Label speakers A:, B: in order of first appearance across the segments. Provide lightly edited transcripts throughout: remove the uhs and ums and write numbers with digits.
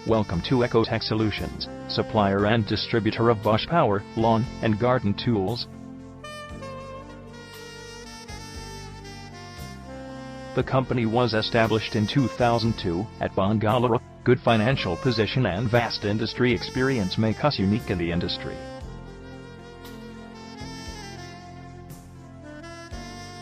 A: Welcome to Ecotech Solutions, supplier and distributor of Bosch power, lawn, and garden tools. The company was established in 2002 at Bengaluru. Good financial position and vast industry experience make us unique in the industry.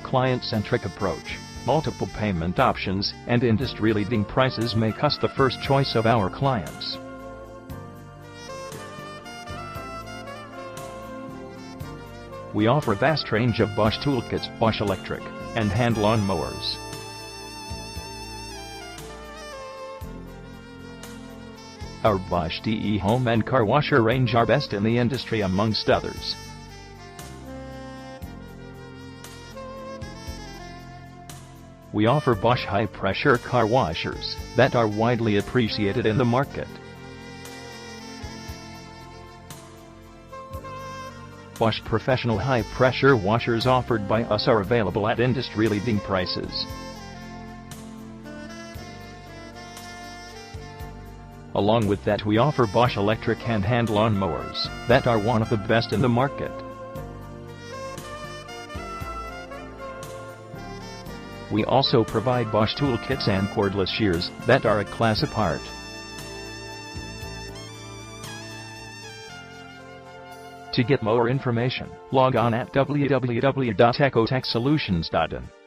A: Client-centric approach, multiple payment options, and industry-leading prices make us the first choice of our clients. We offer a vast range of Bosch toolkits, Bosch electric and hand lawn mowers. Our Bosch DE home and car washer range are best in the industry amongst others. We offer Bosch high-pressure car washers that are widely appreciated in the market. Bosch professional high-pressure washers offered by us are available at industry-leading prices. Along with that, we offer Bosch electric and hand lawn mowers that are one of the best in the market. We also provide Bosch toolkits and cordless shears that are a class apart. To get more information, log on at www.ecotechsolutions.in.